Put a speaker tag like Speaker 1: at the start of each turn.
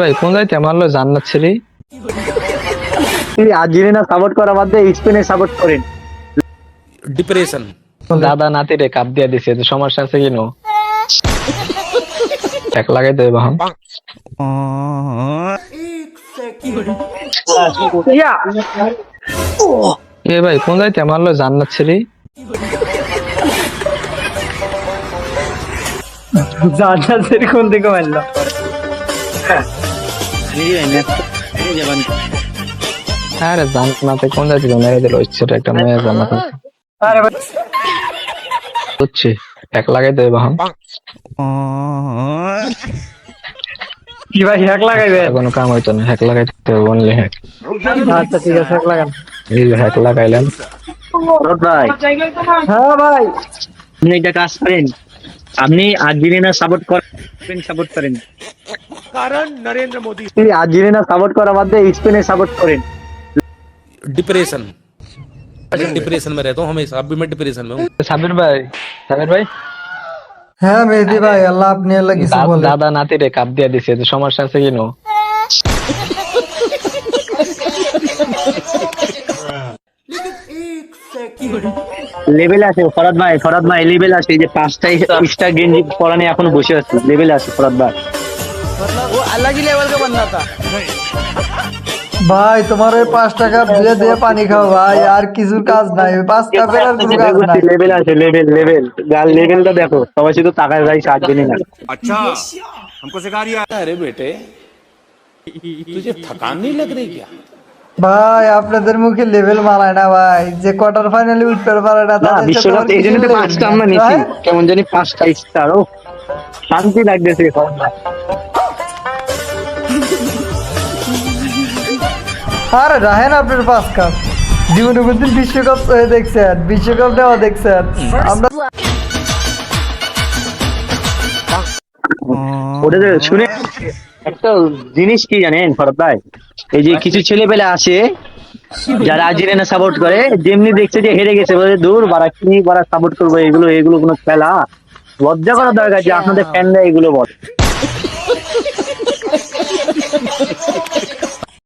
Speaker 1: ভাই কোন যাইতে মারলো জান্নাত ছেড়ে
Speaker 2: আর্জেন্টিনা সাপোর্ট করা বাদ দিয়ে স্পেনে সাপোর্ট করেন।
Speaker 3: डिप्रेशन।
Speaker 1: দাদা নাতিরে কাপ দিয়া দিছে তো সমস্যা আছে কিনো এক লাগাই দেবে বাহন এ ভাই কোন যাইতে মারলো জান্নাত ছেড়ে
Speaker 2: জান্নাতের কোন দিকে মারলো?
Speaker 1: আরে জান্নাতে কোন যাইতে মেরে দিল ইচ্ছেটা একটা মেয়ে জান্নাত
Speaker 2: আরে ভাই
Speaker 1: হচ্ছে এক লাগাই দেবে বাহন
Speaker 2: কি ভাই হ্যাক লাগাইবে?
Speaker 1: কোনো কাম হইতো না হ্যাক লাগাইতে হবে অনলি হ্যাক
Speaker 2: আচ্ছা ঠিক আছে হ্যাক লাগান।
Speaker 1: এই হ্যাক লাগাইলাম
Speaker 2: ভাই হ্যাঁ ভাই আপনি এটা কাজ করেন, আপনি আর্জেন্টিনা সাপোর্ট করেন
Speaker 3: कारण नरेंद्र मोदी।
Speaker 2: আর্জেন্টিনা সাপোর্ট করা বাদ দিয়ে স্পেনে সাপোর্ট করেন।
Speaker 3: डिप्रेशन। डिप्रेशन में रहता हूँ हमेशा, अब भी मैं डिप्रेशन में हूँ।
Speaker 1: সাবির ভাই
Speaker 4: হ্যাঁ মেহেদি ভাই, আল্লাহ আপনি আল্লাহ কিছু বলে।
Speaker 1: দাদা নাতিরে কাপ দিয়া দিছে তো সমস্যা আছে কিনো
Speaker 2: লেভেল আছে ফরাদ ভাই লেভেল আছে, এই যে পাঁচটা এক্সট্রা গেঞ্জি পরা নিয়ে এখনো বসে আছে, লেভেল আছে ফরাদ ভাই।
Speaker 4: ভাই তোমার ওই 5 টাকা দিয়ে দিয়ে পানি খাও ভাই, আর কিছু কাজ নাই, ওই 5 কাপের আর কোনো কাজ নাই।
Speaker 2: লেভেল আছে, লেভেল যার লেভেলটা দেখো, সবাই শুধু টাকায় যাই আর্জেন্টিনা।
Speaker 3: अच्छा हमको सिखा रही है। अरे बेटे तुझे थकान नहीं लग रही क्या?
Speaker 4: ভাই আপনাদের মুখে লেভেল মারায় না ভাই, যে কোয়ার্টার ফাইনালে উঠতে পারে না
Speaker 2: না
Speaker 4: তাদের সাথে
Speaker 2: বিশ্বকাপ
Speaker 4: আবার
Speaker 2: এই জন্য
Speaker 4: কিসের
Speaker 2: তো
Speaker 4: level
Speaker 2: পাঁচটা
Speaker 4: ভাই?
Speaker 2: আমরা নিচ্ছি,
Speaker 4: ভাই,
Speaker 2: কেমন জানি পাঁচটা স্টার, ও শান্তি লাগতেছে।
Speaker 4: আরে রাহেন আপনার 5 কাপ জীবনে কোনদিন বিশ্বকাপ দেখছেন? বিশ্বকাপ নেওয়া দেখছেন? আমরা
Speaker 2: ওটা যে শুনে একটা জিনিস কি জানেন ফরাদ ভাই, এই যে কিছু ছেলেপেলে আছে যারা আর্জেন্টিনা সাপোর্ট করে, যেমনি দেখছে যে হেরে গেছে বলে দূর বারা কি বারা সাপোর্ট করবো, এগুলো কোনো খেলা? লজ্জা করার দরকার যে আপনাদের ফ্যানরা এগুলো বলে।